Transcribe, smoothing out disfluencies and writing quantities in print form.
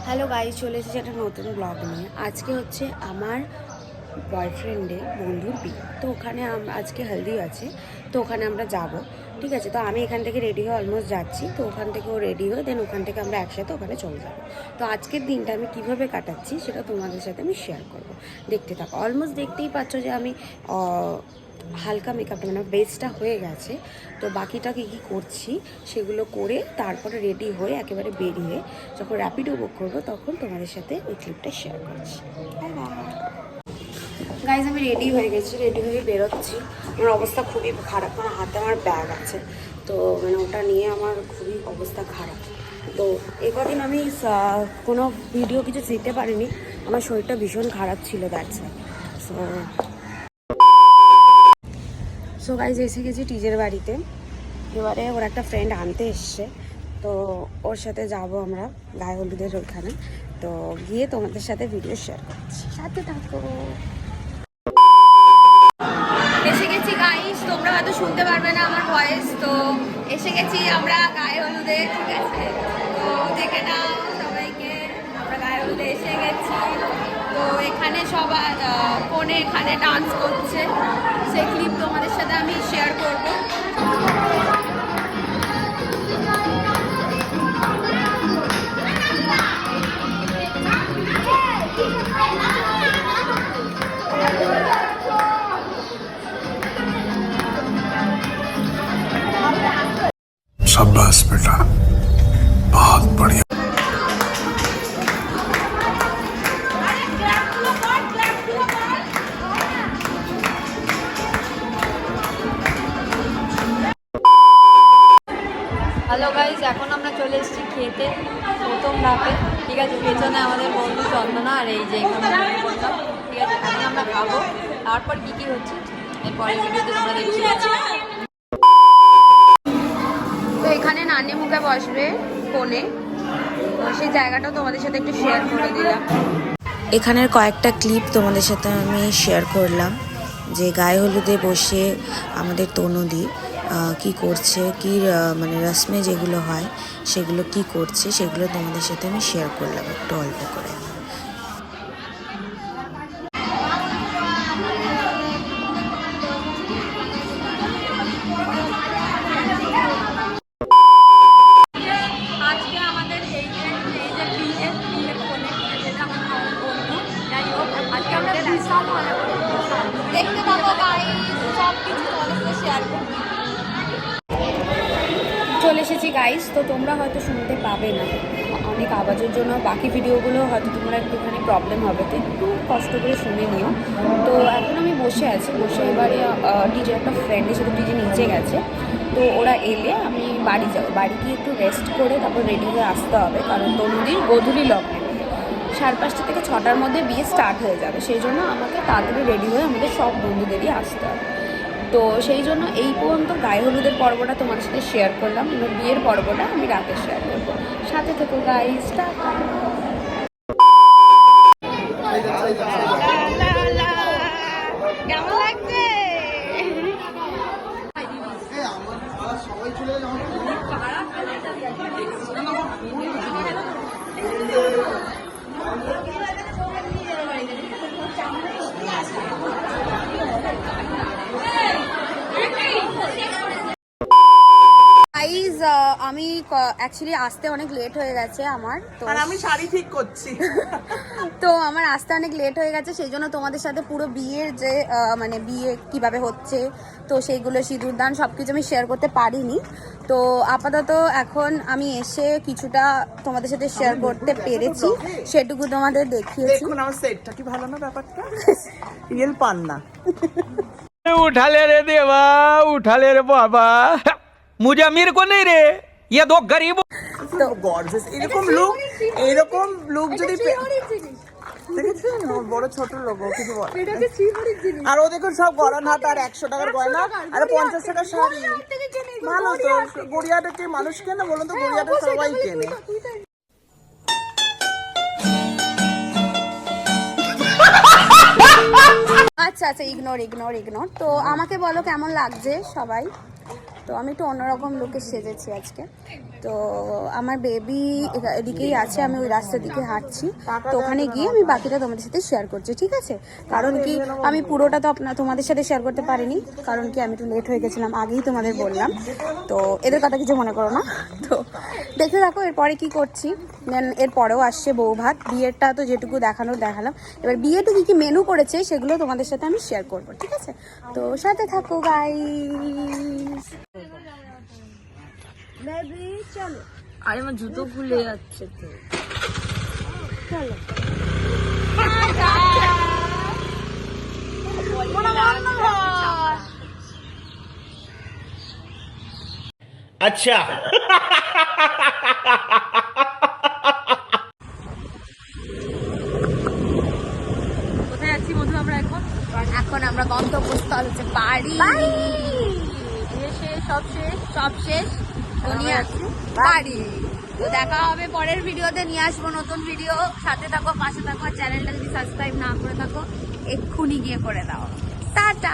Hello guys, চলে এসেছি একটা নতুন ব্লগ নিয়ে। আজকে হচ্ছে আমার বয়ফ্রেন্ডের বন্ধুর বিয়ে, তো ওখানে আজকে হলদি আছে, তো ওখানে আমরা যাব। ঠিক আছে, তো আমি এখান থেকে রেডি হয়ে অলমোস্ট যাচ্ছি, তো ওখান থেকে ও রেডি হয়ে দেন ওখান থেকে আমরা একসাথে ওখানে চলে যাবো। তো আজকের দিনটা আমি কীভাবে কাটাচ্ছি সেটা তোমাদের সাথে আমি শেয়ার করব, দেখতে থাকো। অলমোস্ট দেখতেই পাচ্ছ যে আমি হালকা মেকআপটা মানে বেসটা হয়ে গেছে, তো বাকিটা কী কী করছি সেগুলো করে তারপরে রেডি হয়ে একেবারে বেরিয়ে যখন র্যাপিডো বুক করবো তখন তোমাদের সাথে ওই ক্লিপটা শেয়ার করছি। গাইজ, আমি রেডি হয়ে গেছি, রেডি হয়ে বেরোচ্ছি। আমার অবস্থা খুবই খারাপ, আমার হাতে আমার ব্যাগ আছে, তো মানে ওটা নিয়ে আমার খুবই অবস্থা খারাপ। তো এ কদিন আমি কোনো ভিডিও কিছু দিতে পারিনি, আমার শরীরটা ভীষণ খারাপ ছিল, দ্যাটস সো গাইজ এসে গেছি টিজের বাড়িতে। এবারে ওর একটা ফ্রেন্ড আনতে এসছে, তো ওর সাথে যাব আমরা গায়ে হলুদের ওইখানে। তো গিয়ে তোমাদের সাথে ভিডিও শেয়ার করছি, সাথে থাকো। এসে গেছি গাইজ, তোমরা হয়তো শুনতে পারবে না আমার ভয়েস। তো এসে গেছি আমরা গায়ে হলুদে, ঠিক আছে? তো দেখে নাও সবাইকে, আমরা গায়ে হলুদে এসে গেছি। তো এখানে সবাই ফোনে এখানে ডান্স করছে, সেই ক্লিপ তোমাদের সাথে আমি শেয়ার করবো। शाबाश बेटा, बहुत बढ़िया। হ্যালো গাইজ, এখন আমরা চলে এসেছি খেতে প্রথম ধাপে। ঠিক আছে, পেছনে আমাদের বন্ধু চন্দনা, আর এই যে এখানে বললাম। ঠিক আছে, এখন আমরা খাবো, তারপর কী কী হচ্ছে এরপরের ভিডিওতে তোমরা দেখতে পাচ্ছি। তো এখানে নানি মুখে বসবে ফোনে, তো সেই জায়গাটাও তোমাদের সাথে একটু শেয়ার করে দিলাম। এখানের কয়েকটা ক্লিপ তোমাদের সাথে আমি শেয়ার করলাম, যে গায়ে হলুদে বসে আমাদের তনুদি কি করছে, কি মানে রসমে যেগুলো হয় সেগুলো কি করছে সেগুলো তোমাদের সাথে আমি শেয়ার করলাম একটু অল্প করে। আজকে আমাদের এই যে বিয়ের ফোনে, যেটা আমার বন্ধু, যাই হোক আজকে আমরা বিশাল মজা করবো। দেখতে পাবো গাইজ, সব কিছু তোমাদের সাথে শেয়ার করবো। চলে এসেছি গাইস, তো তোমরা হয়তো শুনতে পাবে না অনেক আওয়াজের জন্য, বাকি ভিডিওগুলো হয়তো তোমরা একটুখানি প্রবলেম হবে, তো একটু কষ্ট করে শুনে নিও। তো এখন আমি বসে আছি, বসে এবারে টিজে একটা ফ্রেন্ডের সাথে টিজে নিচে গেছে, তো ওরা এলে আমি বাড়ি যাবো, বাড়ি গিয়ে একটু রেস্ট করে তারপর রেডি হয়ে আসতে হবে, কারণ তনুদির গোধূলি লগ্নে 5:30 থেকে 6টার মধ্যে বিয়ে স্টার্ট হয়ে যাবে, সেই জন্য আমাকে তাড়াতাড়ি রেডি হয়ে আমাদের সব বন্ধুদেরই আসতে হবে। তো সেই জন্য এই পর্যন্ত গায়ে হলুদের পর্বটা তোমার সাথে শেয়ার করলাম, এবার বিয়ের পর্বটা আমি রাতে শেয়ার করবো, সাথে থেকো গাইস। কেমন লাগছে? গাইজ, আমি অ্যাকচুয়ালি আসতে অনেক লেট হয়ে গেছে আমার, তো আর আমি শাড়ি ঠিক করছি। তো আমার আসতে অনেক লেট হয়ে গেছে, সেই জন্য তোমাদের সাথে পুরো বিয়ের যে মানে বিয়ে কিভাবে হচ্ছে তো সেইগুলো সিঁদুরদান সব কিছু আমি শেয়ার করতে পারিনি। তো আপাতত এখন আমি এসে কিছুটা তোমাদের সাথে শেয়ার করতে পেরেছি, সেটুকু তোমাদের দেখিয়েছি। দেখুন আমার সেটটা কি ভালো না, ব্যাপারটা রিয়েল পান না। उठा ले रे देवा, उठा ले रे बाबा, मुझे अमीर को नहीं रे, ये दो गरीब। তো গর্জিয়াস এরকম লুক যদি দেখেছেন, বড় ছোট লোক কিছু বলে। আর ও দেখুন সব গড়ান হাট আর 100 টাকার গয়না আর 50 টাকার শাড়ি। ভালো তো, গড়িয়াটা কে মানুষ কেনে বলুন তো? গড়িয়াটা সবাই কেনে। আচ্ছা আচ্ছা, ইগনোর। তো আমাকে বলো কেমন লাগছে সবাই। তো আমি একটু অন্যরকম লুকে সেজেছি আজকে, তো তো আমার বেবি এদিকেই আছে, আমি ওই রাস্তার দিকে হাঁটছি, তো ওখানে গিয়ে আমি বাকিটা তোমাদের সাথে শেয়ার করছি, ঠিক আছে? কারণ কি আমি পুরোটা তো তোমাদের সাথে শেয়ার করতে পারিনি, কারণ কি আমি একটু লেট হয়ে গেছিলাম, আগেই তোমাদের বললাম। তো এদের কথা কিছু মনে করো না। তো দেখতে থাকো এরপরে কি করছি। দেন এরপরেও আসছে বউ ভাত, বিয়েরটা তো যেটুকু দেখানোর দেখালাম, এবার বিয়েতে কী কী মেনু করেছে সেগুলো তোমাদের সাথে আমি শেয়ার করবো, ঠিক আছে? তো সাথে থাকো গাইস। চলো, আরে আমার জুতো খুলে যাচ্ছে তো। চলো। अच्छा কোথায় যাচ্ছি মধু আমরা এখন? এখন আমরা গন্তব্যস্থল হচ্ছে বাড়ি। সব শেষ দুনিয়া বাড়ি। তো দেখা হবে পরের ভিডিওতে, নিয়ে আসবো নতুন ভিডিও। সাথে থাকো, পাশে থাকো, চ্যানেলটা যদি সাবস্ক্রাইব না করে থাকো এক্ষুনি গিয়ে করে দাও। টাটা।